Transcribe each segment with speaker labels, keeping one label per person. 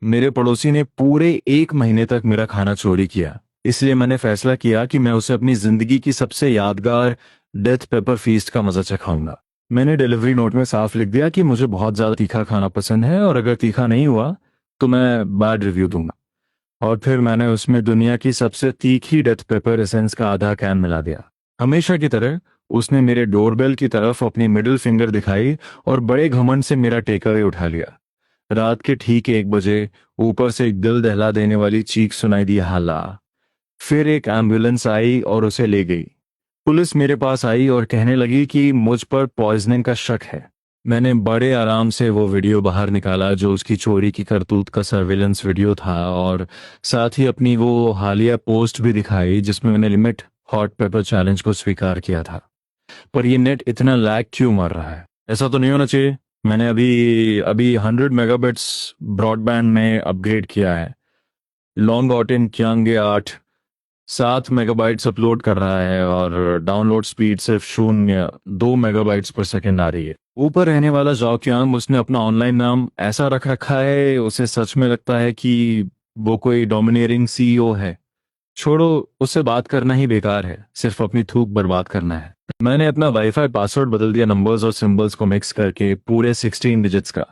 Speaker 1: मेरे पड़ोसी ने पूरे 1 महीने तक मेरा खाना चोरी किया। इसलिए मैंने फैसला किया कि मैं उसे अपनी जिंदगी की सबसे यादगार डेथ पेपर फीस्ट का मजा चखाऊंगा। मैंने डिलीवरी नोट में साफ लिख दिया कि मुझे बहुत ज्यादा तीखा खाना पसंद है और अगर तीखा नहीं हुआ तो मैं बैड रिव्यू दूंगा। और फिर मैंने उसमें दुनिया की सबसे तीखी डेथ पेपर एसेंस का आधा कैन मिला दिया। हमेशा की तरह उसने मेरे डोरबेल की तरफ अपनी मिडिल फिंगर दिखाई और बड़े घमंड से मेरा टेक अवे उठा लिया। रात के ठीक 1 बजे ऊपर से एक दिल दहला देने वाली चीख सुनाई दी, हल्ला। फिर एक एम्बुलेंस आई और उसे ले गई। पुलिस मेरे पास आई और कहने लगी कि मुझ पर पॉइजनिंग का शक है। मैंने बड़े आराम से वो वीडियो बाहर निकाला जो उसकी चोरी की करतूत का सर्विलेंस वीडियो था, और साथ ही अपनी वो हालिया पोस्ट भी दिखाई जिसमें मैंने लिमिट हॉट पेपर चैलेंज को स्वीकार किया था। पर ये नेट इतना लैग क्यों मार रहा है? ऐसा तो नहीं होना चाहिए। मैंने अभी अभी 100 मेगाबिट्स ब्रॉडबैंड में अपग्रेड किया है। लॉन्ग ऑटिन क्यांगे 8 7 मेगाबाइट्स अपलोड कर रहा है और डाउनलोड स्पीड सिर्फ 0.2 मेगाबाइट्स पर सेकेंड आ रही है। ऊपर रहने वाला जॉक्यांग, उसने अपना ऑनलाइन नाम ऐसा रख रखा है उसे सच में लगता है कि वो कोई डोमिनेटिंग सीईओ है। छोड़ो, उससे बात करना ही बेकार है, सिर्फ अपनी थूक बर्बाद करना है। मैंने अपना वाईफाई पासवर्ड बदल दिया, नंबर्स और सिंबल्स को मिक्स करके पूरे 16 डिजिट्स का।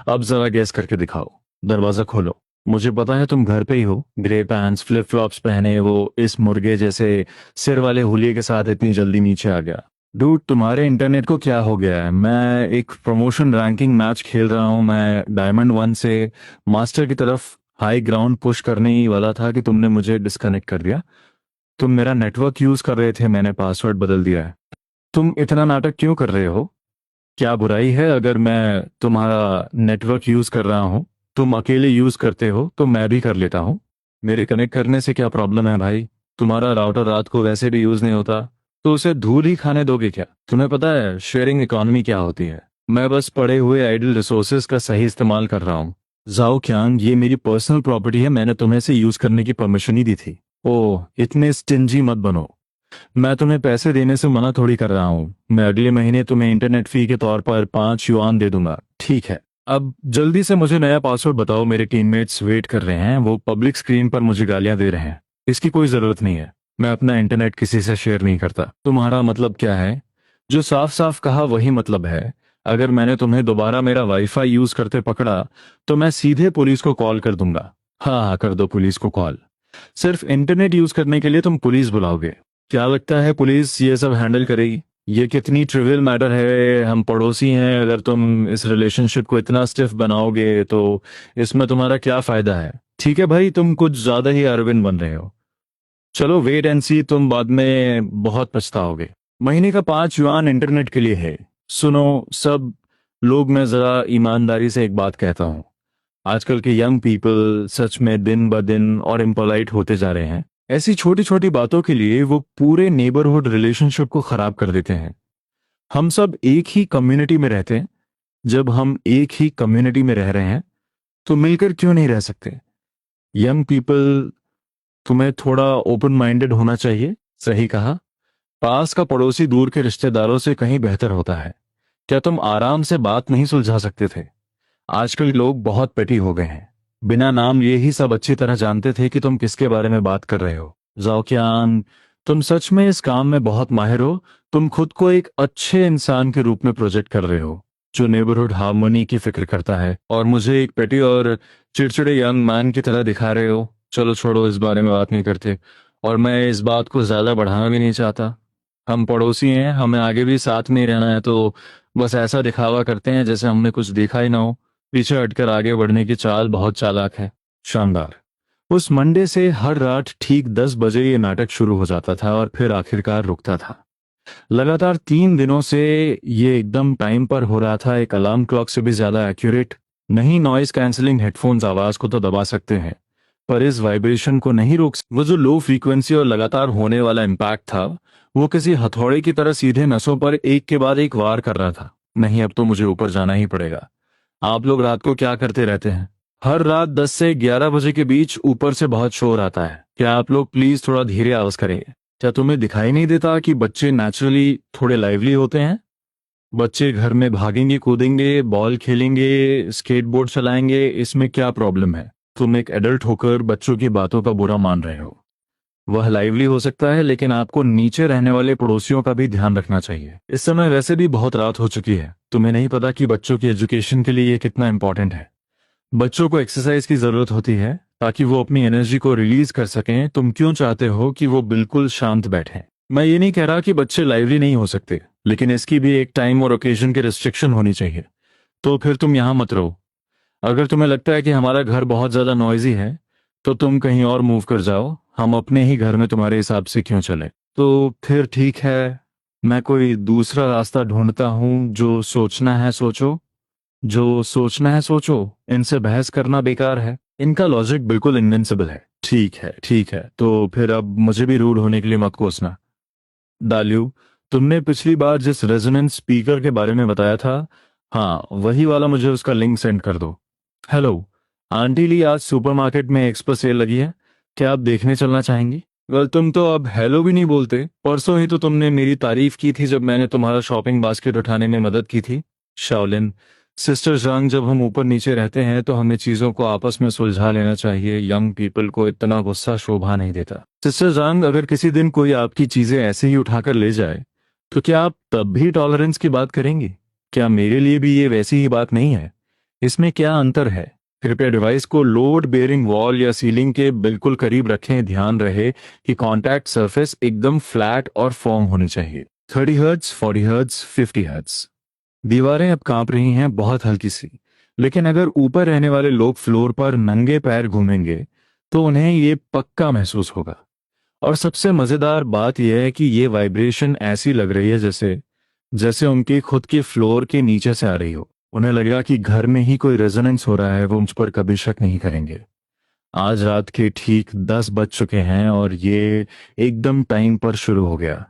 Speaker 1: अब जरा गैस करके दिखाओ। दरवाजा खोलो। मुझे पता है तुम घर पे ही हो, ग्रे पैंट्स फ्लिप फ्लॉप्स पहने वो इस मुर्गे जैसे सिर वाले हुलिये के साथ इतनी जल्दी नीचे आ गया। डूड, तुम्हारे इंटरनेट को क्या हो गया है? मैं एक प्रमोशन रैंकिंग मैच खेल रहा हूँ। मैं डायमंड 1 से मास्टर की तरफ हाई ग्राउंड पुश करने ही वाला था कि तुमने मुझे डिस्कनेक्ट कर दिया। तुम मेरा नेटवर्क यूज कर रहे थे, मैंने पासवर्ड बदल दिया है। तुम इतना नाटक क्यों कर रहे हो? क्या बुराई है अगर मैं तुम्हारा नेटवर्क यूज कर रहा हूँ? तुम अकेले यूज करते हो तो मैं भी कर लेता हूँ। मेरे कनेक्ट करने से क्या प्रॉब्लम है भाई? तुम्हारा राउटर रात को वैसे भी यूज नहीं होता, तो उसे धूल ही खाने दोगे क्या? तुम्हें पता है शेयरिंग इकोनॉमी क्या होती है? मैं बस पड़े हुए आइडल रिसोर्सेज का सही इस्तेमाल कर रहा हूँ। जाओ क्यांग, ये मेरी पर्सनल प्रॉपर्टी है, मैंने तुम्हें से यूज करने की परमिशन ही दी थी। ओह, इतने स्टिंजी मत बनो। मैं तुम्हें पैसे देने से मना थोड़ी कर रहा हूँ। मैं अगले महीने तुम्हें इंटरनेट फी के तौर पर 5 युआन दे दूंगा, ठीक है? अब जल्दी से मुझे नया पासवर्ड बताओ, मेरे टीममेट्स वेट कर रहे हैं, वो पब्लिक स्क्रीन पर मुझे गालियां दे रहे हैं। इसकी कोई जरूरत नहीं है। मैं अपना इंटरनेट किसी से शेयर नहीं करता। तुम्हारा मतलब क्या है? जो साफ साफ कहा वही मतलब है। अगर मैंने तुम्हें दोबारा मेरा वाईफाई यूज करते पकड़ा तो मैं सीधे पुलिस को कॉल कर दूंगा। हाँ हाँ, कर दो पुलिस को कॉल। सिर्फ इंटरनेट यूज करने के लिए तुम पुलिस बुलाओगे? क्या लगता है पुलिस ये सब हैंडल करेगी? ये कितनी ट्रिवियल मैटर है, हम पड़ोसी हैं। अगर तुम इस रिलेशनशिप को इतना स्टिफ बनाओगे तो इसमें तुम्हारा क्या फायदा है? ठीक है भाई, तुम कुछ ज्यादा ही अरविंद बन रहे हो। चलो वेट एंड सी, तुम बाद में बहुत पछताओगे। महीने का 5 युआन इंटरनेट के लिए है। सुनो सब लोग, मैं जरा ईमानदारी से एक बात कहता हूँ। आजकल के यंग पीपल सच में दिन ब दिन और इम्पोलाइट होते जा रहे हैं। ऐसी छोटी छोटी बातों के लिए वो पूरे नेबरहुड रिलेशनशिप को खराब कर देते हैं। हम सब एक ही कम्युनिटी में रहते हैं। जब हम एक ही कम्युनिटी में रह रहे हैं तो मिलकर क्यों नहीं रह सकते? यंग पीपल, तुम्हें थोड़ा ओपन माइंडेड होना चाहिए। सही कहा। पास का पड़ोसी दूर के रिश्तेदारों से कहीं बेहतर होता है। क्या तुम आराम से बात नहीं सुलझा सकते थे? आजकल लोग बहुत पेटी हो गए हैं। बिना नाम ये ही सब अच्छी तरह जानते थे कि तुम किसके बारे में बात कर रहे हो। जाओकियान, तुम सच में इस काम में बहुत माहिर हो। तुम खुद को एक अच्छे इंसान के रूप में प्रोजेक्ट कर रहे हो जो नेबरहुड हार्मोनी की फिक्र करता है, और मुझे एक पेटी और चिड़चिड़े यंग मैन की तरह दिखा रहे हो। चलो छोड़ो, इस बारे में बात नहीं करते। और मैं इस बात को ज्यादा बढ़ाना भी नहीं चाहता। हम पड़ोसी हैं, हमें आगे भी साथ में ही रहना है, तो बस ऐसा दिखावा करते हैं जैसे हमने कुछ देखा ही ना हो। पीछे हटकर आगे बढ़ने की चाल बहुत चालाक है। शानदार। उस मंडे से हर रात ठीक 10 बजे ये नाटक शुरू हो जाता था और फिर आखिरकार रुकता था। लगातार 3 दिनों से ये एकदम टाइम पर हो रहा था, एक अलार्म क्लॉक से भी ज्यादा एक्यूरेट। नहीं, नॉइज कैंसलिंग हेडफोन्स आवाज को तो दबा सकते हैं पर इस वाइब्रेशन को नहीं रोक वो जो लो फ्रीक्वेंसी और लगातार होने वाला इम्पैक्ट था, वो किसी हथौड़े की तरह सीधे नसों पर एक के बाद एक वार कर रहा था। नहीं, अब तो मुझे ऊपर जाना ही पड़ेगा। आप लोग रात को क्या करते रहते हैं? हर रात 10 से 11 बजे के बीच ऊपर से बहुत शोर आता है। क्या आप लोग प्लीज थोड़ा धीरे आवाज करेंगे? क्या तुम्हें दिखाई नहीं देता कि बच्चे नेचुरली थोड़े लाइवली होते हैं? बच्चे घर में भागेंगे कूदेंगे, बॉल खेलेंगे, स्केटबोर्ड चलाएंगे, इसमें क्या प्रॉब्लम है? तुम एक एडल्ट होकर बच्चों की बातों का बुरा मान रहे हो। वह लाइवली हो सकता है, लेकिन आपको नीचे रहने वाले पड़ोसियों का भी ध्यान रखना चाहिए। इस समय वैसे भी बहुत रात हो चुकी है। तुम्हें नहीं पता कि बच्चों की एजुकेशन के लिए ये कितना इंपॉर्टेंट है। बच्चों को एक्सरसाइज की जरूरत होती है ताकि वो अपनी एनर्जी को रिलीज कर सकें। तुम क्यों चाहते हो कि वो बिल्कुल शांत बैठें? मैं ये नहीं कह रहा कि बच्चे लाइवली नहीं हो सकते, लेकिन इसकी भी एक टाइम और ओकेजन की रिस्ट्रिक्शन होनी चाहिए। तो फिर तुम यहां मत रहो। अगर तुम्हें लगता है कि हमारा घर बहुत ज्यादा नॉइजी है, तो तुम कहीं और मूव कर जाओ। हम अपने ही घर में तुम्हारे हिसाब से क्यों चले? तो फिर ठीक है, मैं कोई दूसरा रास्ता ढूंढता हूँ। जो सोचना है सोचो, जो सोचना है सोचो। इनसे बहस करना बेकार है। इनका लॉजिक बिल्कुल इनविंसिबल है। ठीक है ठीक है, तो फिर अब मुझे भी रूड होने के लिए मत कोसना। डाल्यू, तुमने पिछली बार जिस रेजोनेंस स्पीकर के बारे में बताया था, हाँ वही वाला, मुझे उसका लिंक सेंड कर दो। हेलो आंटी ली, आज सुपरमार्केट में एक्सपो सेल लगी है। क्या आप देखने चलना चाहेंगी? वेल, तुम तो अब हेलो भी नहीं बोलते। परसों ही तो तुमने मेरी तारीफ की थी जब मैंने तुम्हारा शॉपिंग बास्केट उठाने में मदद की थी। शाओलिन सिस्टर जंग, जब हम ऊपर नीचे रहते हैं तो हमें चीजों को आपस में सुलझा लेना चाहिए। यंग पीपल को इतना गुस्सा शोभा नहीं देता। सिस्टर जंग, अगर किसी दिन कोई आपकी चीजें ऐसे ही उठाकर ले जाए, तो क्या आप तब भी टॉलरेंस की बात करेंगी? क्या मेरे लिए भी ये वैसी ही बात नहीं है? इसमें क्या अंतर है? कृपया डिवाइस को लोड बेयरिंग वॉल या सीलिंग के बिल्कुल करीब रखें। ध्यान रहे कि कांटेक्ट सरफेस एकदम फ्लैट और फॉर्म होनी चाहिए। 30 हर्ट्ज, 40 हर्ट्ज, 50 हर्ट्ज। दीवारें अब कांप रही हैं, बहुत हल्की सी। लेकिन अगर ऊपर रहने वाले लोग फ्लोर पर नंगे पैर घूमेंगे तो उन्हें ये पक्का महसूस होगा। और सबसे मजेदार बात यह है कि ये वाइब्रेशन ऐसी लग रही है जैसे जैसे उनकी खुद की फ्लोर के नीचे से आ रही हो। उन्हें लगेगा कि घर में ही कोई रेजोनेंस हो रहा है। वो मुझ पर कभी शक नहीं करेंगे। आज रात के ठीक 10 बज चुके हैं और ये एकदम टाइम पर शुरू हो गया।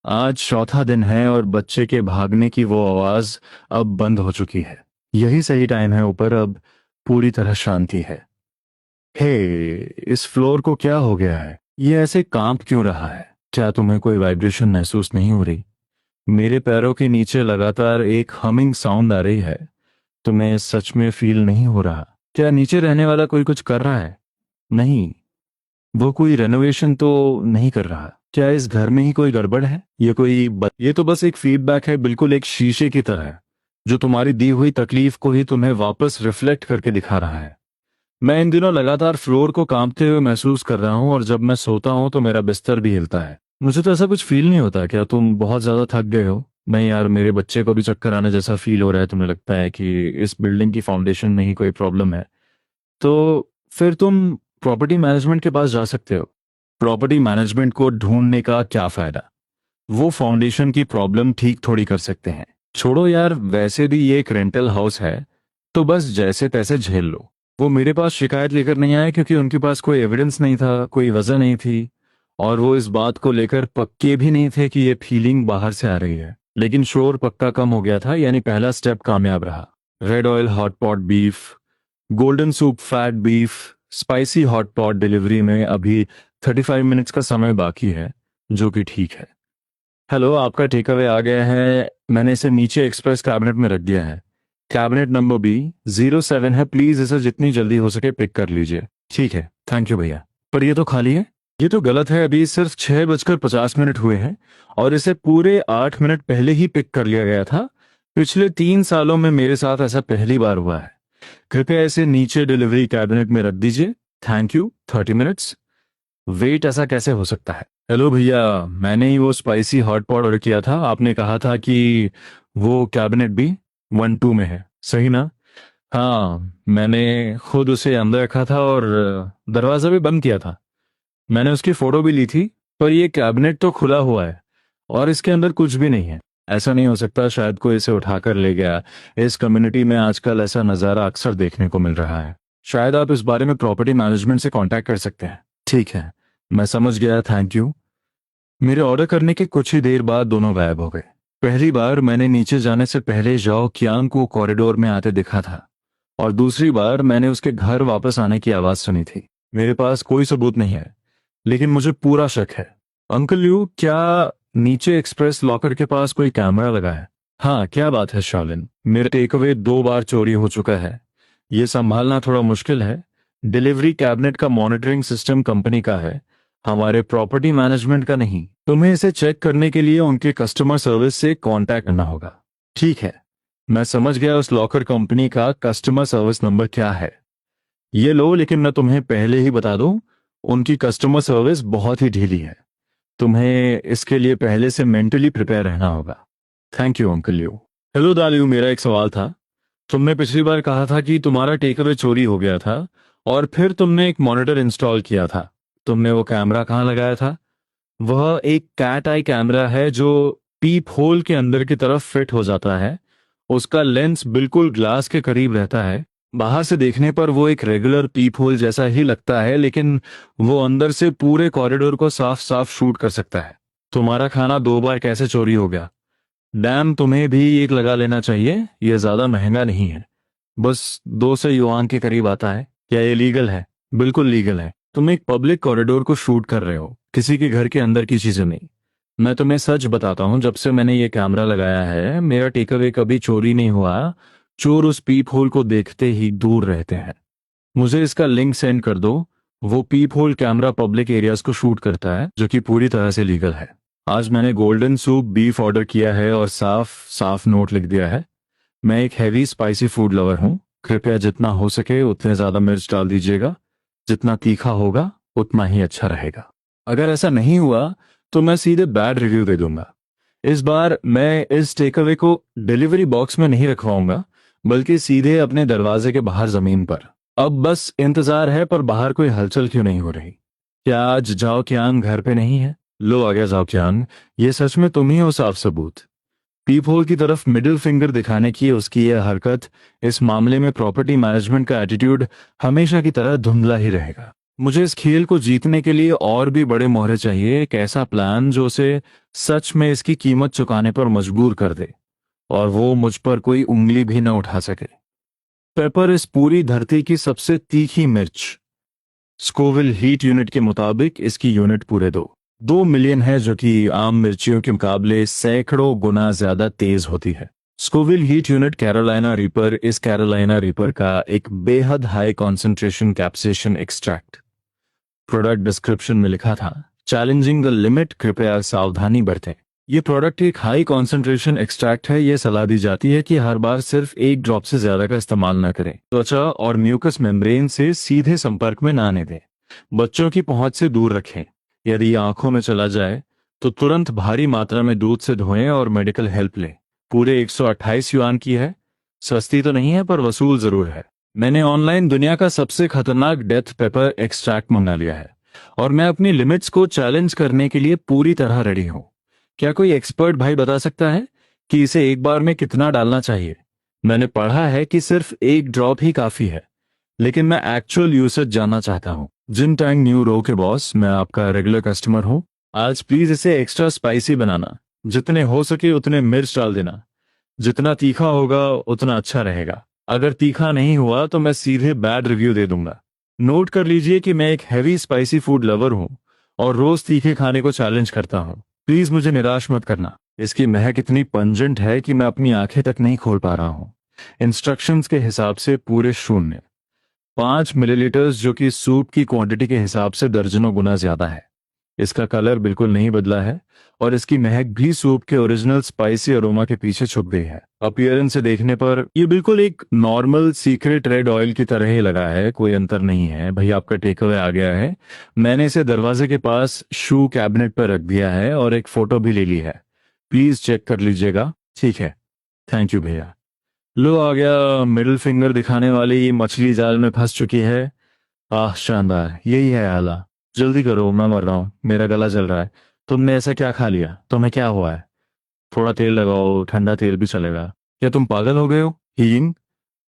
Speaker 1: आज चौथा दिन है और बच्चे के भागने की वो आवाज अब बंद हो चुकी है। यही सही टाइम है। ऊपर अब पूरी तरह शांति है। हे, इस फ्लोर को क्या हो गया है? ये ऐसे कांप क्यों रहा है? क्या तुम्हें कोई वाइब्रेशन महसूस नहीं हो रही? मेरे पैरों के नीचे लगातार एक हमिंग साउंड आ रही है। तुम्हें सच में फील नहीं हो रहा? क्या नीचे रहने वाला कोई कुछ कर रहा है? नहीं, वो कोई रेनोवेशन तो नहीं कर रहा। क्या इस घर में ही कोई गड़बड़ है? ये तो बस एक फीडबैक है, बिल्कुल एक शीशे की तरह, जो तुम्हारी दी हुई तकलीफ को ही तुम्हें वापस रिफ्लेक्ट करके दिखा रहा है। मैं इन दिनों लगातार फ्लोर को कांपते हुए महसूस कर रहा हूँ, और जब मैं सोता हूँ तो मेरा बिस्तर भी हिलता है। मुझे तो ऐसा कुछ फील नहीं होता। क्या तुम बहुत ज्यादा थक गए हो? नहीं यार, मेरे बच्चे को भी चक्कर आने जैसा फील हो रहा है। तुम्हें लगता है कि इस बिल्डिंग की फाउंडेशन में ही कोई प्रॉब्लम है? तो फिर तुम प्रॉपर्टी मैनेजमेंट के पास जा सकते हो। प्रॉपर्टी मैनेजमेंट को ढूंढने का क्या फायदा? वो फाउंडेशन की प्रॉब्लम ठीक थोड़ी कर सकते हैं। छोड़ो यार, वैसे भी ये एक रेंटल हाउस है, तो बस जैसे तैसे झेल लो। वो मेरे पास शिकायत लेकर नहीं आए क्योंकि उनके पास कोई एविडेंस नहीं था, कोई वजह नहीं थी, और वो इस बात को लेकर पक्के भी नहीं थे कि ये फीलिंग बाहर से आ रही है। लेकिन शोर पक्का कम हो गया था, यानी पहला स्टेप कामयाब रहा। Red oil hot pot beef, golden soup fat beef, spicy hot pot delivery में अभी 35 मिनट्स का समय बाकी है, जो कि ठीक है। हेलो, आपका टेक अवे आ गया है। मैंने इसे नीचे एक्सप्रेस कैबिनेट में रख दिया है। कैबिनेट नंबर B07 है। प्लीज इसे जितनी जल्दी हो सके पिक कर लीजिए। ठीक है, थैंक यू भैया। पर ये तो खाली है। ये तो गलत है। अभी सिर्फ 6:50 हुए हैं और इसे पूरे 8 मिनट पहले ही पिक कर लिया गया था। पिछले 3 सालों में मेरे साथ ऐसा पहली बार हुआ है। कृपया इसे नीचे डिलीवरी कैबिनेट में रख दीजिए। Thank you. 30 मिनट्स वेट, ऐसा कैसे हो सकता है? हेलो भैया, मैंने ही वो स्पाइसी हॉट पॉट ऑर्डर किया था। आपने कहा था कि वो कैबिनेट B12 में है, सही ना? हाँ, मैंने खुद उसे अंदर रखा था और दरवाजा भी बंद किया था। मैंने उसकी फोटो भी ली थी। पर ये कैबिनेट तो खुला हुआ है और इसके अंदर कुछ भी नहीं है। ऐसा नहीं हो सकता, शायद कोई इसे उठाकर ले गया। इस कम्युनिटी में आजकल ऐसा नज़ारा अक्सर देखने को मिल रहा है। शायद आप इस बारे में प्रॉपर्टी मैनेजमेंट से कांटेक्ट कर सकते हैं। ठीक है, मैं समझ गया, थैंक यू। मेरे ऑर्डर करने के कुछ ही देर बाद दोनों गायब हो गए। पहली बार मैंने नीचे जाने से पहले जाओ कियांग को कॉरिडोर में आते देखा था, और दूसरी बार मैंने उसके घर वापस आने की आवाज सुनी थी। मेरे पास कोई सबूत नहीं है, लेकिन मुझे पूरा शक है। अंकल यू, क्या नीचे एक्सप्रेस लॉकर के पास कोई कैमरा लगा है? हाँ, क्या बात है शालिन, मेरा टेक अवे 2 बार चोरी हो चुका है। ये संभालना थोड़ा मुश्किल है। डिलीवरी कैबिनेट का मॉनिटरिंग सिस्टम कंपनी का है, हमारे प्रॉपर्टी मैनेजमेंट का नहीं। तुम्हें इसे चेक करने के लिए उनके कस्टमर सर्विस से कांटेक्ट करना होगा। ठीक है, मैं समझ गया उस लॉकर कंपनी का कस्टमर सर्विस नंबर क्या है। ये लो, लेकिन मैं तुम्हें पहले ही बता दूं, उनकी कस्टमर सर्विस बहुत ही ढीली है। तुम्हें इसके लिए पहले से मेंटली प्रिपेयर रहना होगा। Thank you uncle you. Hello दालियू, मेरा एक सवाल था। तुमने पिछली बार कहा था कि तुम्हारा टेक अवे चोरी हो गया था और फिर तुमने एक मॉनिटर इंस्टॉल किया था। तुमने वो कैमरा कहाँ लगाया था? वह एक कैट आई कैमरा है जो पीप होल के अंदर की तरफ फिट हो जाता है। उसका लेंस बिल्कुल ग्लास के करीब रहता है। बाहर से देखने पर वो एक रेगुलर पीप होल जैसा ही लगता है, लेकिन वो अंदर से पूरे कॉरिडोर को साफ साफ शूट कर सकता है। तुम्हारा खाना 2 बार कैसे चोरी हो गया? डैम, तुम्हें भी एक लगा लेना चाहिए, यह ज्यादा महंगा नहीं है। बस 200 युआन के करीब आता है। क्या ये लीगल है? बिल्कुल लीगल है। तुम एक पब्लिक कॉरिडोर को शूट कर रहे हो, किसी के घर के अंदर की चीजें नहीं। मैं तुम्हें सच बताता हूँ, जब से मैंने ये कैमरा लगाया है मेरा टेक अवे कभी चोरी नहीं हुआ। चोर उस पीप होल को देखते ही दूर रहते हैं। मुझे इसका लिंक सेंड कर दो। वो पीप होल कैमरा पब्लिक एरियाज को शूट करता है, जो कि पूरी तरह से लीगल है। आज मैंने गोल्डन सूप बीफ ऑर्डर किया है और साफ साफ नोट लिख दिया है। मैं एक हैवी स्पाइसी फूड लवर हूँ। कृपया जितना हो सके उतने ज्यादा मिर्च डाल दीजिएगा। जितना तीखा होगा उतना ही अच्छा रहेगा। अगर ऐसा नहीं हुआ तो मैं सीधे बैड रिव्यू दे दूंगा। इस बार मैं इस टेकअवे को डिलीवरी बॉक्स में नहीं रखवाऊंगा, बल्कि सीधे अपने दरवाजे के बाहर जमीन पर। अब बस इंतजार है, पर बाहर कोई हलचल क्यों नहीं हो रही? क्या आज जाओ कियांग घर पे नहीं है? लो आ गया जाओ कियांग। ये सच में तुम ही हो साफ सबूत। पीप होल की तरफ मिडिल फिंगर दिखाने की उसकी यह हरकत, इस मामले में प्रॉपर्टी मैनेजमेंट का एटीट्यूड हमेशा की तरह धुंधला ही रहेगा। मुझे इस खेल को जीतने के लिए और भी बड़े मोहरे चाहिए, एक ऐसा प्लान जो उसे सच में इसकी कीमत चुकाने पर मजबूर कर दे, और वो मुझ पर कोई उंगली भी न उठा सके। पेपर इस पूरी धरती की सबसे तीखी मिर्च। स्कोविल हीट यूनिट के मुताबिक इसकी यूनिट पूरे 2 मिलियन है, जो कि आम मिर्चियों के मुकाबले सैकड़ों गुना ज्यादा तेज होती है। Scoville heat unit Carolina Reaper, इस कैरोलिना रीपर का एक बेहद high concentration capsaicin extract. Product description में लिखा था, चैलेंजिंग द लिमिट, कृपया सावधानी बरतें। ये प्रोडक्ट एक हाई कॉन्सेंट्रेशन एक्सट्रैक्ट है। ये सलाह दी जाती है कि हर बार सिर्फ एक ड्रॉप से ज्यादा का इस्तेमाल न करें। त्वचा और म्यूकस मेम्ब्रेन से सीधे संपर्क में ना आने दें। बच्चों की पहुंच से दूर रखें। यदि ये आंखों में चला जाए तो तुरंत भारी मात्रा में दूध से धोएं और मेडिकल हेल्प लें। पूरे 128 युआन की है। सस्ती तो नहीं है, पर वसूल जरूर है। मैंने ऑनलाइन दुनिया का सबसे खतरनाक डेथ पेपर एक्सट्रैक्ट मंगा लिया है, और मैं अपनी लिमिट्स को चैलेंज करने के लिए पूरी तरह रेडी हूं। क्या कोई एक्सपर्ट भाई बता सकता है कि इसे एक बार में कितना डालना चाहिए? मैंने पढ़ा है कि सिर्फ एक ड्रॉप ही काफी है, लेकिन मैं एक्चुअल यूसेज जानना चाहता हूँ। जिन टैंग न्यू रो के बॉस, मैं आपका रेगुलर कस्टमर हूँ। आज प्लीज इसे एक्स्ट्रा स्पाइसी बनाना। जितने हो सके उतने मिर्च डाल देना। जितना तीखा होगा उतना अच्छा रहेगा। अगर तीखा नहीं हुआ तो मैं सीधे बैड रिव्यू दे दूंगा। नोट कर लीजिए कि मैं एक हैवी स्पाइसी फूड लवर हूँ और रोज तीखे खाने को चैलेंज करता हूँ। प्लीज मुझे निराश मत करना। इसकी महक इतनी पंजेंट है कि मैं अपनी आंखें तक नहीं खोल पा रहा हूँ। इंस्ट्रक्शंस के हिसाब से पूरे शून्य। 5 मिलीलीटर, जो कि सूप की क्वांटिटी के हिसाब से दर्जनों गुना ज्यादा है। इसका कलर बिल्कुल नहीं बदला है, और इसकी महक भी सूप के ओरिजिनल स्पाइसी अरोमा के पीछे छुप गई है। अपीयरेंस से देखने पर ये बिल्कुल एक नॉर्मल सीक्रेट रेड ऑयल की तरह ही लगा है, कोई अंतर नहीं है। भाई, आपका टेक अवे आ गया है। मैंने इसे दरवाजे के पास शू कैबिनेट पर रख दिया है और एक फोटो भी ले ली है। प्लीज चेक कर लीजिएगा। ठीक है, थैंक यू भैया। लो आ गया। मिडिल फिंगर दिखाने वाली ये मछली जाल में फंस चुकी है। आह, शानदार, यही है आला। जल्दी करो, मैं मर रहा हूँ, मेरा गला जल रहा है। तुमने ऐसा क्या खा लिया? तुम्हें क्या हुआ है? थोड़ा तेल लगाओ, ठंडा तेल भी चलेगा। क्या तुम पागल हो गए हो हीन?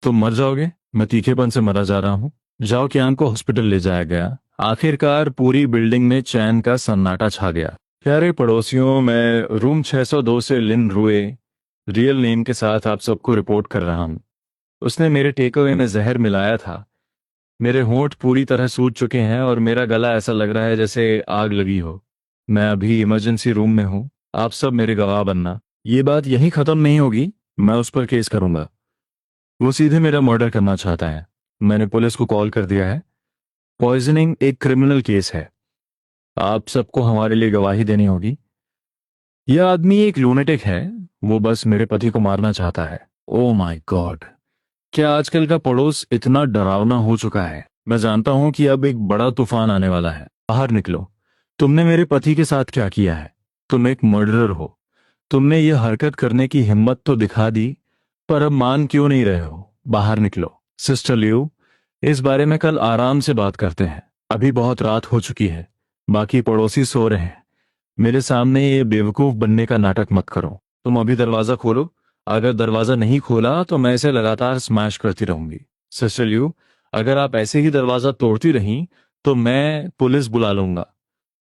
Speaker 1: तुम मर जाओगे। मैं तीखेपन से मरा जा रहा हूँ। जाओ कियान को हॉस्पिटल ले जाया गया। आखिरकार पूरी बिल्डिंग में चैन का सन्नाटा छा गया। प्यारे पड़ोसियों, मैं रूम 602 से लिन रुए, रियल नेम के साथ आप सबको रिपोर्ट कर रहा हूँ। उसने मेरे टेकअवे में जहर मिलाया था। मेरे होंठ पूरी तरह सूज चुके हैं और मेरा गला ऐसा लग रहा है जैसे आग लगी हो। मैं अभी इमरजेंसी रूम में हूँ। आप सब मेरे गवाह बनना। ये बात यहीं खत्म नहीं होगी, मैं उस पर केस करूंगा। वो सीधे मेरा मर्डर करना चाहता है। मैंने पुलिस को कॉल कर दिया है। पॉइजनिंग एक क्रिमिनल केस है। आप सबको हमारे लिए गवाही देनी होगी। यह आदमी एक लूनेटिक है। वो बस मेरे पति को मारना चाहता है। ओ माय गॉड, क्या आजकल का पड़ोस इतना डरावना हो चुका है। मैं जानता हूं कि अब एक बड़ा तूफान आने वाला है। बाहर निकलो। तुमने मेरे पति के साथ क्या किया है? तुम एक मर्डरर हो। तुमने यह हरकत करने की हिम्मत तो दिखा दी, पर अब मान क्यों नहीं रहे हो? बाहर निकलो। सिस्टर लियो, इस बारे में कल आराम से बात करते हैं। अभी बहुत रात हो चुकी है। बाकी पड़ोसी सो रहे हैं। मेरे सामने ये बेवकूफ बनने का नाटक मत करो। तुम अभी दरवाजा खोलो। अगर दरवाजा नहीं खोला तो मैं इसे लगातार स्मैश करती रहूंगी। सिस्टर लियो, अगर आप ऐसे ही दरवाजा तोड़ती रहीं तो मैं पुलिस बुला लूंगा।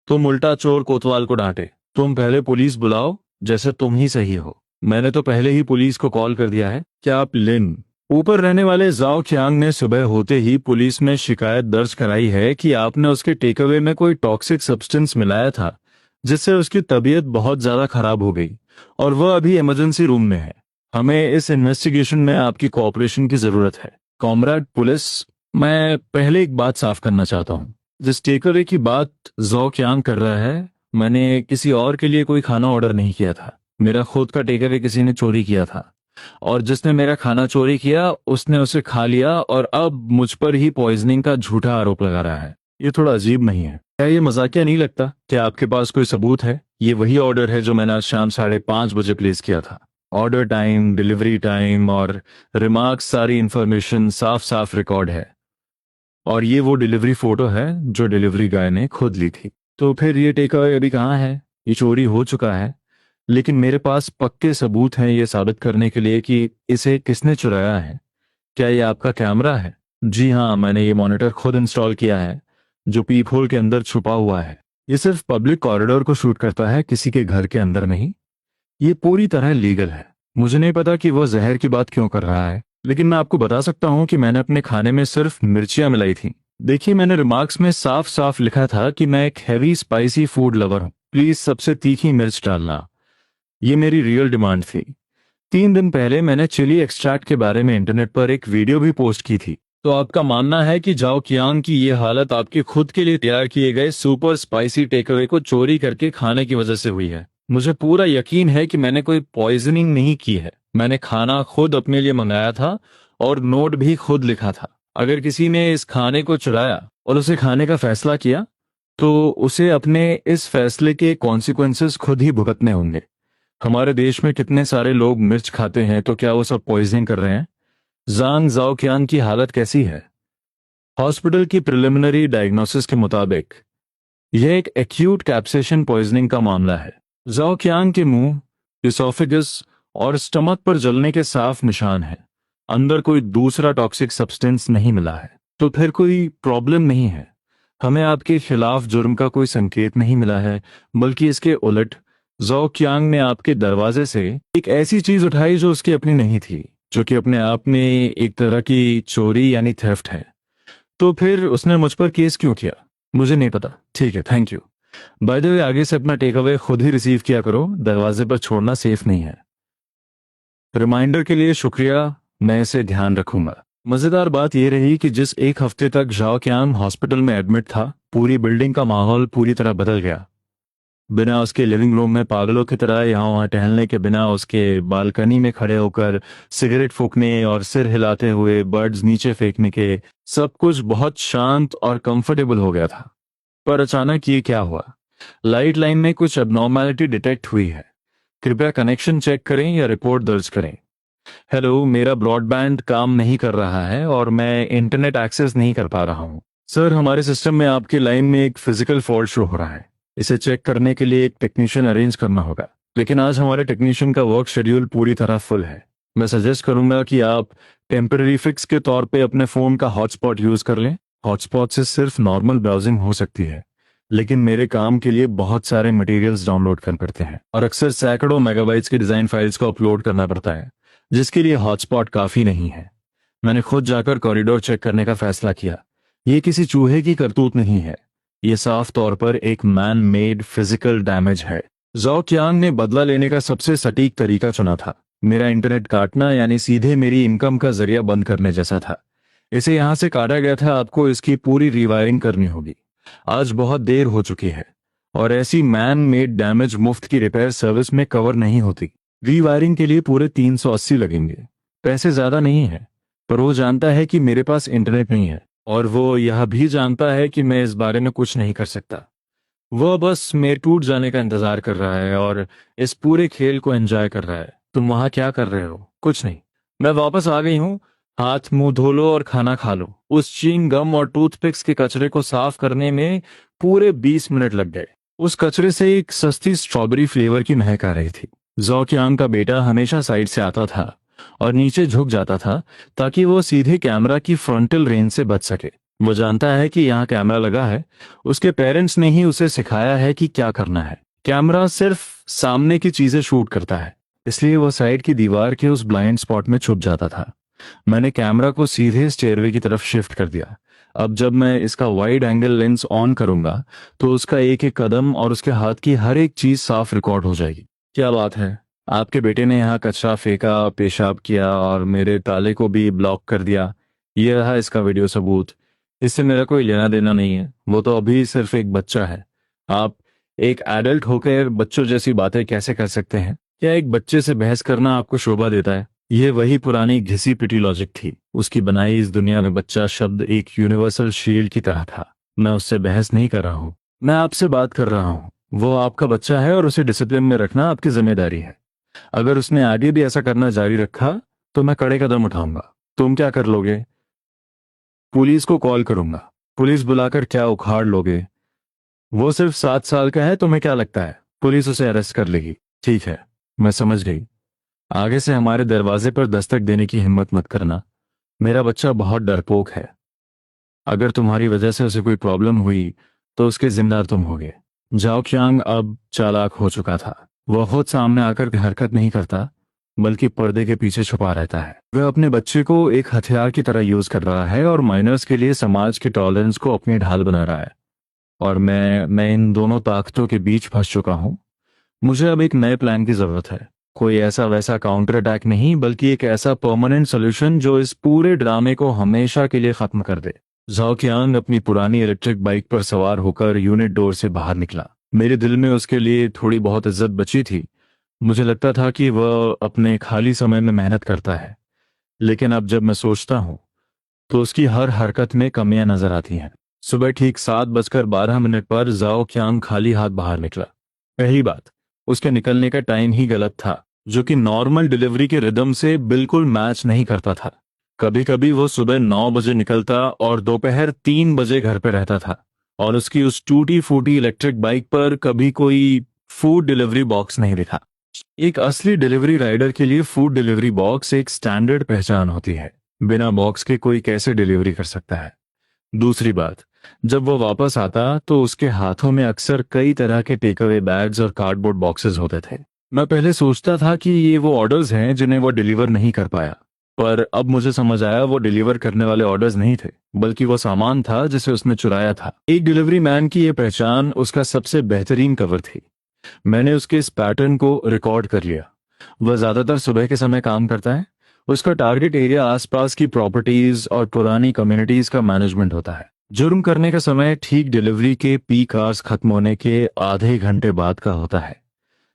Speaker 1: तुम उल्टा चोर कोतवाल को डांटे। तुम पहले पुलिस बुलाओ, जैसे तुम ही सही हो। मैंने तो पहले ही पुलिस को कॉल कर दिया है। क्या आप लिन ऊपर रहने वाले जाओ ख्यांग ने सुबह होते ही पुलिस में शिकायत दर्ज कराई है कि आपने उसके टेकअवे में कोई टॉक्सिक सब्सटेंस मिलाया था, जिससे उसकी तबीयत बहुत ज्यादा खराब हो गई और वह अभी इमरजेंसी रूम में है। हमें इस इन्वेस्टिगेशन में आपकी कोऑपरेशन की जरूरत है। कॉमरेड पुलिस, मैं पहले एक बात साफ करना चाहता हूँ। जिस टेकअवे की बात जो क्यांग कर रहा है, मैंने किसी और के लिए कोई खाना ऑर्डर नहीं किया था। मेरा खुद का टेकअवे किसी ने चोरी किया था, और जिसने मेरा खाना चोरी किया उसने उसे खा लिया और अब मुझ पर ही पॉइजनिंग का झूठा आरोप लगा रहा है। ये थोड़ा अजीब नहीं है? क्या ये मजाकिया नहीं लगता? क्या आपके पास कोई सबूत है? ये वही ऑर्डर है जो मैंने आज शाम 5:30 बजे प्लेस किया था। ऑर्डर टाइम, डिलीवरी टाइम और रिमार्क्स, सारी इंफॉर्मेशन साफ साफ रिकॉर्ड है। और ये वो डिलीवरी फोटो है जो डिलीवरी गाय ने खुद ली थी। तो फिर ये टेक अवे अभी कहाँ है? ये चोरी हो चुका है, लेकिन मेरे पास पक्के सबूत हैं ये साबित करने के लिए कि इसे किसने चुराया है। क्या ये आपका कैमरा है? जी हाँ, मैंने ये मॉनिटर खुद इंस्टॉल किया है, जो पीप होल के अंदर छुपा हुआ है। ये सिर्फ पब्लिक कॉरिडोर को शूट करता है, किसी के घर के अंदर नहीं। ये पूरी तरह लीगल है। मुझे नहीं पता कि वो जहर की बात क्यों कर रहा है, लेकिन मैं आपको बता सकता हूँ कि मैंने अपने खाने में सिर्फ मिर्चियां मिलाई थी। देखिए, मैंने रिमार्क्स में साफ साफ लिखा था कि मैं एक हैवी स्पाइसी फूड लवर हूँ। प्लीज सबसे तीखी मिर्च डालना। ये मेरी रियल डिमांड थी। 3 दिन पहले मैंने चिली एक्सट्रैक्ट के बारे में इंटरनेट पर एक वीडियो भी पोस्ट की थी। तो आपका मानना है कि जाओ कियांग की ये हालत आपके खुद के लिए तैयार किए गए सुपर स्पाइसी टेकअवे को चोरी करके खाने की वजह से हुई है? मुझे पूरा यकीन है कि मैंने कोई पॉइजनिंग नहीं की है। मैंने खाना खुद अपने लिए मंगाया था और नोट भी खुद लिखा था। अगर किसी ने इस खाने को चुराया और उसे खाने का फैसला किया, तो उसे अपने इस फैसले के कॉन्सिक्वेंसेस खुद ही भुगतने होंगे। हमारे देश में कितने सारे लोग मिर्च खाते हैं, तो क्या वो सब पॉइजनिंग कर रहे हैं? जांग जाओक्यान की हालत कैसी है? हॉस्पिटल की प्रिलिमिनरी डायग्नोसिस के मुताबिक यह एक एक्यूट कैप्सेशन पॉइजनिंग का मामला है। जाओक्यान के मुंह, इसोफेगस और स्टमक पर जलने के साफ निशान हैं। अंदर कोई दूसरा टॉक्सिक सब्सटेंस नहीं मिला है। तो फिर कोई प्रॉब्लम नहीं है। हमें आपके खिलाफ जुर्म का कोई संकेत नहीं मिला है, बल्कि इसके उलट जो क्यांग ने आपके दरवाजे से एक ऐसी चीज उठाई जो उसकी अपनी नहीं थी, जो कि अपने आप में एक तरह की चोरी यानी थेफ्ट है। तो फिर उसने मुझ पर केस क्यों किया? मुझे नहीं पता। ठीक है, thank you. By the way, आगे से अपना टेक अवे खुद ही रिसीव किया करो, दरवाजे पर छोड़ना सेफ नहीं है। रिमाइंडर के लिए शुक्रिया, मैं इसे ध्यान रखूंगा। मजेदार बात यह रही कि जिस एक हफ्ते तक जाओ क्यांग हॉस्पिटल में एडमिट था, पूरी बिल्डिंग का माहौल पूरी तरह बदल गया। बिना उसके लिविंग रूम में पागलों की तरह यहाँ वहाँ टहलने के, बिना उसके बालकनी में खड़े होकर सिगरेट फूकने और सिर हिलाते हुए बर्ड्स नीचे फेंकने के, सब कुछ बहुत शांत और कंफर्टेबल हो गया था। पर अचानक ये क्या हुआ? लाइट लाइन में कुछ एबनॉर्मैलिटी डिटेक्ट हुई है। कृपया कनेक्शन चेक करें या रिपोर्ट दर्ज करें। हेलो, मेरा ब्रॉडबैंड काम नहीं कर रहा है और मैं इंटरनेट एक्सेस नहीं कर पा रहा हूँ। सर, हमारे सिस्टम में आपकी लाइन में एक फिजिकल फॉल्ट शो हो रहा है। इसे चेक करने के लिए एक टेक्नीशियन अरेंज करना होगा, लेकिन आज हमारे टेक्नीशियन का वर्क शेड्यूल पूरी तरह फुल है। मैं सजेस्ट करूंगा कि आप टेम्पररी फिक्स के तौर पे अपने फोन का हॉटस्पॉट यूज कर लें। हॉटस्पॉट से सिर्फ नॉर्मल ब्राउजिंग हो सकती है, लेकिन मेरे काम के लिए बहुत सारे मटेरियल्स डाउनलोड करने पड़ते हैं और अक्सर सैकड़ों मेगाबाइट्स की डिजाइन फाइल्स को अपलोड करना पड़ता है, जिसके लिए हॉटस्पॉट काफी नहीं है। मैंने खुद जाकर कॉरिडोर चेक करने का फैसला किया। ये किसी चूहे की करतूत नहीं है। ये साफ तौर पर एक मैन मेड फिजिकल डैमेज है। जॉ क्यांग ने बदला लेने का सबसे सटीक तरीका चुना था। मेरा इंटरनेट काटना यानी सीधे मेरी इनकम का जरिया बंद करने जैसा था। इसे यहां से काटा गया था, आपको इसकी पूरी रिवायरिंग करनी होगी। आज बहुत देर हो चुकी है और ऐसी मैन मेड डैमेज मुफ्त की रिपेयर सर्विस में कवर नहीं होती। रीवायरिंग के लिए पूरे 380 लगेंगे। पैसे ज्यादा नहीं है, पर वो जानता है कि मेरे पास इंटरनेट नहीं है और वो यह भी जानता है कि मैं इस बारे में कुछ नहीं कर सकता। वह बस मेरे टूट जाने का इंतजार कर रहा है और इस पूरे खेल को एंजॉय कर रहा है। तुम वहां क्या कर रहे हो? कुछ नहीं, मैं वापस आ गई हूँ। हाथ मुंह धो लो और खाना खा लो। उस च्युइंग गम और टूथपिक्स के कचरे को साफ करने में पूरे 20 मिनट लग गए। उस कचरे से एक सस्ती स्ट्रॉबेरी फ्लेवर की महक आ रही थी। जॉ क्यांग का बेटा हमेशा साइड से आता था और नीचे झुक जाता था ताकि वो सीधे कैमरा की फ्रंटल रेंज से बच सके। वो जानता है कि यहाँ कैमरा लगा है। उसके पेरेंट्स ने ही उसे सिखाया है कि क्या करना है। कैमरा सिर्फ सामने की चीजें शूट करता है, इसलिए वो साइड की दीवार के उस ब्लाइंड स्पॉट में छुप जाता था। मैंने कैमरा को सीधे स्टेयरवे की तरफ शिफ्ट कर दिया। अब जब मैं इसका वाइड एंगल लेंस ऑन करूंगा तो उसका एक एक कदम और उसके हाथ की हर एक चीज साफ रिकॉर्ड हो जाएगी। क्या बात है, आपके बेटे ने यहाँ कचरा फेंका, पेशाब किया और मेरे ताले को भी ब्लॉक कर दिया। यह रहा इसका वीडियो सबूत। इससे मेरा कोई लेना देना नहीं है। वो तो अभी सिर्फ एक बच्चा है। आप एक एडल्ट होकर बच्चों जैसी बातें कैसे कर सकते हैं? क्या एक बच्चे से बहस करना आपको शोभा देता है? यह वही पुरानी घिसी पिटी लॉजिक थी। उसकी बनाई इस दुनिया में बच्चा शब्द एक यूनिवर्सल शील्ड की तरह था। मैं उससे बहस नहीं कर रहा हूँ, मैं आपसे बात कर रहा हूँ। वो आपका बच्चा है और उसे डिसिप्लिन में रखना आपकी जिम्मेदारी है। अगर उसने आगे भी ऐसा करना जारी रखा तो मैं कड़े कदम उठाऊंगा। तुम क्या कर लोगे? पुलिस को कॉल करूंगा। पुलिस बुलाकर क्या उखाड़ लोगे? वो सिर्फ 7 साल का है, तुम्हें क्या लगता है पुलिस उसे अरेस्ट कर लेगी? ठीक है, मैं समझ गई। आगे से हमारे दरवाजे पर दस्तक देने की हिम्मत मत करना। मेरा बच्चा बहुत डरपोक है। अगर तुम्हारी वजह से उसे कोई प्रॉब्लम हुई तो उसके जिम्मेदार तुम होगे। जाओ क्यांग अब चालाक हो चुका था। वह खुद सामने आकर हरकत नहीं करता, बल्कि पर्दे के पीछे छुपा रहता है। वह अपने बच्चे को एक हथियार की तरह यूज कर रहा है और माइनर्स के लिए समाज के टॉलरेंस को अपनी ढाल बना रहा है। और मैं इन दोनों ताकतों के बीच फंस चुका हूँ। मुझे अब एक नए प्लान की जरूरत है। कोई ऐसा वैसा काउंटर अटैक नहीं, बल्कि एक ऐसा परमानेंट सोल्यूशन जो इस पूरे ड्रामे को हमेशा के लिए खत्म कर दे। जाओ कियांग अपनी पुरानी इलेक्ट्रिक बाइक पर सवार होकर यूनिट डोर से बाहर निकला। मेरे दिल में उसके लिए थोड़ी बहुत इज्जत बची थी। मुझे लगता था कि वह अपने खाली समय में मेहनत करता है, लेकिन अब जब मैं सोचता हूँ तो उसकी हर हरकत में कमियां नजर आती हैं। सुबह ठीक 7:12 पर जाओ क्यांग खाली हाथ बाहर निकला। पहली बात, उसके निकलने का टाइम ही गलत था, जो कि नॉर्मल डिलीवरी के रिदम से बिल्कुल मैच नहीं करता था। कभी कभी वो सुबह 9 बजे निकलता और दोपहर 3 बजे घर पे रहता था, और उसकी उस टूटी फूटी इलेक्ट्रिक बाइक पर कभी कोई फूड डिलीवरी बॉक्स नहीं लिखा। एक असली डिलीवरी राइडर के लिए फूड डिलीवरी बॉक्स एक स्टैंडर्ड पहचान होती है। बिना बॉक्स के कोई कैसे डिलीवरी कर सकता है? दूसरी बात, जब वो वापस आता तो उसके हाथों में अक्सर कई तरह के टेक अवे बैग्स और कार्डबोर्ड बॉक्सेस होते थे। मैं पहले सोचता था कि ये वो ऑर्डर्स हैं जिन्हें वो डिलीवर नहीं कर पाया, पर अब मुझे समझ आया वो डिलीवर करने वाले ऑर्डर्स नहीं थे, बल्कि वो सामान था जिसे उसने चुराया था। एक डिलीवरी मैन की ये पहचान उसका सबसे बेहतरीन कवर थी। मैंने उसके इस पैटर्न को रिकॉर्ड कर लिया। वह ज्यादातर सुबह के समय काम करता है। उसका टारगेट एरिया आसपास की प्रॉपर्टीज और पुरानी कम्युनिटीज का मैनेजमेंट होता है। जुर्म करने का समय ठीक डिलीवरी के पीक आवर्स खत्म होने के आधे घंटे बाद का होता है,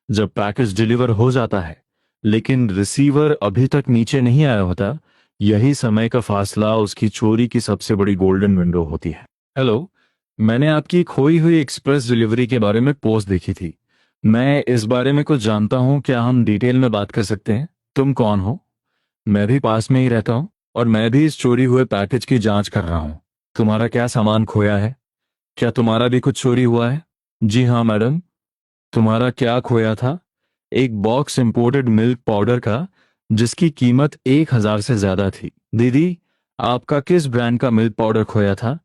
Speaker 1: जब पैकेज डिलीवर हो जाता है लेकिन रिसीवर अभी तक नीचे नहीं आया होता। यही समय का फासला उसकी चोरी की सबसे बड़ी गोल्डन विंडो होती है। हेलो, मैंने आपकी खोई हुई एक्सप्रेस डिलीवरी के बारे में पोस्ट देखी थी। मैं इस बारे में कुछ जानता हूँ, क्या हम डिटेल में बात कर सकते हैं? तुम कौन हो? मैं भी पास में ही रहता हूँ और मैं भी इस चोरी हुए पैकेज की जांच कर रहा हूँ। तुम्हारा क्या सामान खोया है? क्या तुम्हारा भी कुछ चोरी हुआ है? जी हाँ मैडम। तुम्हारा क्या खोया था? एक बॉक्स इंपोर्टेड मिल्क पाउडर का, जिसकी कीमत 1,000 से ज्यादा थी। दीदी, आपका किस ब्रांड का मिल्क पाउडर खोया था?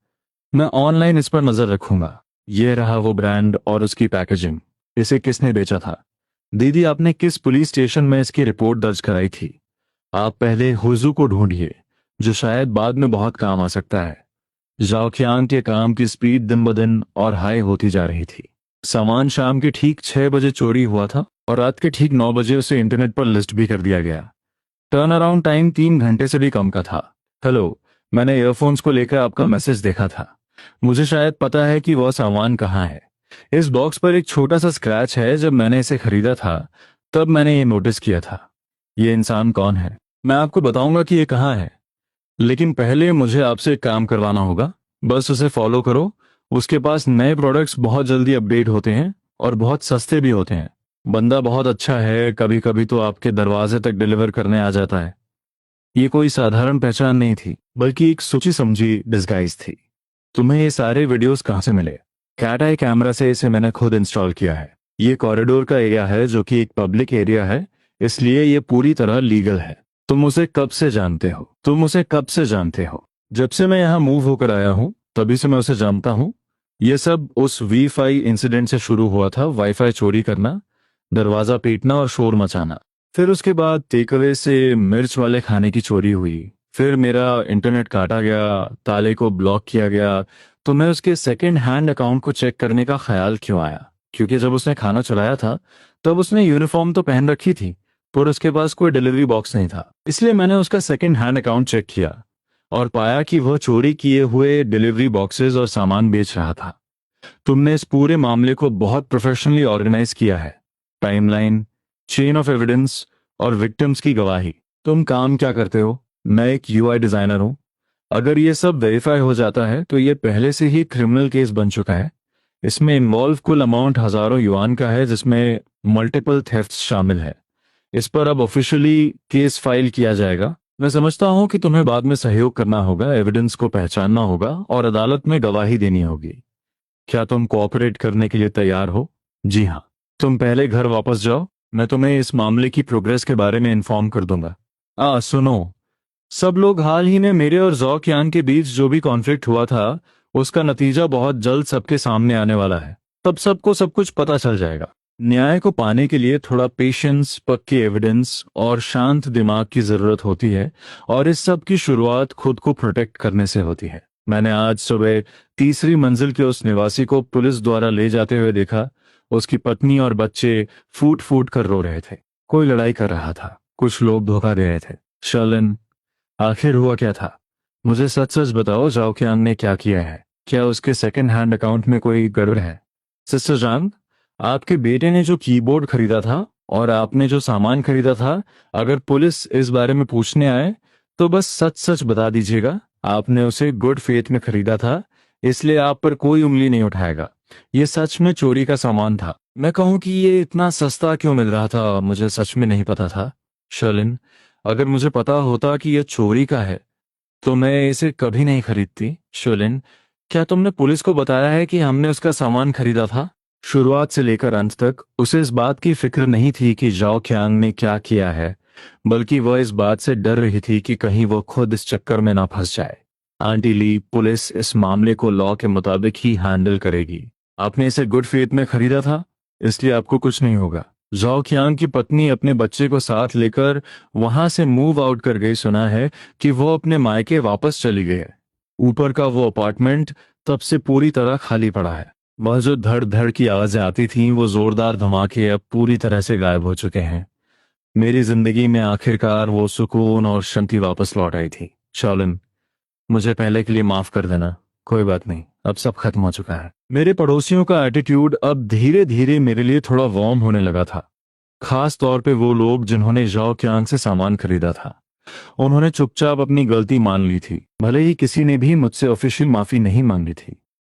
Speaker 1: मैं ऑनलाइन इस पर नजर रखूंगा। यह रहा वो ब्रांड और उसकी पैकेजिंग। इसे किसने बेचा था? दीदी, आपने किस पुलिस स्टेशन में इसकी रिपोर्ट दर्ज कराई थी? आप पहले हुजू को ढूंढिए, जो शायद बाद में बहुत काम आ सकता है। जाओ क्यांग के काम की स्पीड दिन ब दिन और हाई होती जा रही थी। सामान शाम के ठीक 6 बजे चोरी हुआ था और रात के ठीक 9 बजे उसे इंटरनेट पर लिस्ट भी कर दिया गया। टर्न अराउंड टाइम 3 घंटे से भी कम का था। हेलो, मैंने ईयरफोन्स को लेकर आपका मैसेज देखा था। मुझे शायद पता है कि वह सामान कहाँ है। इस बॉक्स पर एक छोटा सा स्क्रैच है। जब मैंने इसे खरीदा था तब मैंने ये नोटिस किया था। ये इंसान कौन है मैं आपको बताऊंगा कि ये कहाँ है, लेकिन पहले मुझे आपसे एक काम करवाना होगा। बस उसे फॉलो करो। उसके पास नए प्रोडक्ट्स बहुत जल्दी अपडेट होते हैं और बहुत सस्ते भी होते हैं। बंदा बहुत अच्छा है, कभी कभी तो आपके दरवाजे तक डिलीवर करने आ जाता है। ये कोई साधारण पहचान नहीं थी, बल्कि एक सोची समझी डिस्गाइज थी। तुम्हें ये सारे वीडियोस कहाँ से मिले? कैट आई कैमरा से इसे मैंने खुद इंस्टॉल किया है। ये कॉरिडोर का एरिया है जो कि एक पब्लिक एरिया है, इसलिए ये पूरी तरह लीगल है। तुम उसे कब से जानते हो? जब से मैं यहाँ मूव होकर आया हूँ तभी से मैं उसे जानता हूँ। ये सब उस वी5 इंसिडेंट से शुरू हुआ था। वाईफाई चोरी करना, दरवाजा पीटना और शोर मचाना। फिर उसके बाद टेकअवे से मिर्च वाले खाने की चोरी हुई। फिर मेरा इंटरनेट काटा गया, ताले को ब्लॉक किया गया। तो मैं उसके सेकंड हैंड अकाउंट को चेक करने का ख्याल क्यों आया? क्योंकि जब उसने खाना चलाया था तब उसने यूनिफॉर्म तो पहन रखी थी, पर उसके पास कोई डिलीवरी बॉक्स नहीं था। इसलिए मैंने उसका सेकंड हैंड अकाउंट चेक किया और पाया कि वह चोरी किए हुए डिलीवरी बॉक्सेस और सामान बेच रहा था। तुमने इस पूरे मामले को बहुत प्रोफेशनली ऑर्गेनाइज किया है। टाइमलाइन, चेन ऑफ एविडेंस और विक्टिम्स की गवाही। तुम काम क्या करते हो? मैं एक यूआई डिजाइनर हूं। अगर ये सब वेरीफाई हो जाता है तो ये पहले से ही क्रिमिनल केस बन चुका है। इसमें इन्वॉल्व कुल अमाउंट हजारों युआन का है, जिसमें मल्टीपल थेफ्ट शामिल है। इस पर अब ऑफिशियली केस फाइल किया जाएगा। मैं समझता हूं कि तुम्हें बाद में सहयोग करना होगा, एविडेंस को पहचानना होगा और अदालत में गवाही देनी होगी। क्या तुम कोऑपरेट करने के लिए तैयार हो? जी हाँ। तुम पहले घर वापस जाओ, मैं तुम्हें इस मामले की प्रोग्रेस के बारे में इन्फॉर्म कर दूंगा। सुनो, सब लोग, हाल ही में मेरे और जॉकयान के बीच जो भी कॉन्फ्लिक्ट हुआ था उसका नतीजा बहुत जल्द सबके सामने आने वाला है। तब सबको सब कुछ पता चल जाएगा। न्याय को पाने के लिए थोड़ा पेशेंस, पक्की एविडेंस और शांत दिमाग की जरूरत होती है, और इस सब की शुरुआत खुद को प्रोटेक्ट करने से होती है। मैंने आज सुबह तीसरी मंजिल के उस निवासी को पुलिस द्वारा ले जाते हुए देखा। उसकी पत्नी और बच्चे फूट फूट कर रो रहे थे। कोई लड़ाई कर रहा था, कुछ लोग धोखा दे रहे थे। शर्लिन, आखिर हुआ क्या था? मुझे सच सच बताओ, जाओकियांग ने क्या किया है? क्या उसके सेकंड हैंड अकाउंट में कोई गड़बड़ है? सिस्टर जान, आपके बेटे ने जो कीबोर्ड खरीदा था और आपने जो सामान खरीदा था, अगर पुलिस इस बारे में पूछने आए तो बस सच सच बता दीजिएगा। आपने उसे गुड फेथ में खरीदा था, इसलिए आप पर कोई उंगली नहीं उठाएगा। ये सच में चोरी का सामान था। मैं कहूँ कि ये इतना सस्ता क्यों मिल रहा था, मुझे सच में नहीं पता था। शर्लिन, अगर मुझे पता होता कि यह चोरी का है तो मैं इसे कभी नहीं खरीदती। शोलिन, क्या तुमने पुलिस को बताया है कि हमने उसका सामान खरीदा था? शुरुआत से लेकर अंत तक उसे इस बात की फिक्र नहीं थी कि जाओ क्यांग ने क्या किया है, बल्कि वह इस बात से डर रही थी कि कहीं वो खुद इस चक्कर में ना फंस जाए। आंटी ली, पुलिस इस मामले को लॉ के मुताबिक ही हैंडल करेगी। आपने इसे गुड फेथ में खरीदा था, इसलिए आपको कुछ नहीं होगा। जाओ क्यांग की पत्नी अपने बच्चे को साथ लेकर वहां से मूव आउट कर गई। सुना है कि वो अपने मायके वापस चली गई है। ऊपर का वो अपार्टमेंट तब से पूरी तरह खाली पड़ा है। वह जो धड़ धड़ की आवाजें आती थीं, वो जोरदार धमाके अब पूरी तरह से गायब हो चुके हैं। मेरी जिंदगी में आखिरकार वो सुकून और शांति वापस लौट आई थी। शॉलिन, मुझे पहले के लिए माफ कर देना। कोई बात नहीं, अब सब खत्म हो चुका है। मेरे पड़ोसियों का एटीट्यूड अब धीरे धीरे मेरे लिए थोड़ा वार्म होने लगा था। खास तौर पे वो लोग जिन्होंने जाओ क्यांग से सामान खरीदा था। उन्होंने चुपचाप अपनी गलती मान ली थी, भले ही किसी ने भी मुझसे ऑफिशियल माफी नहीं मांगी थी।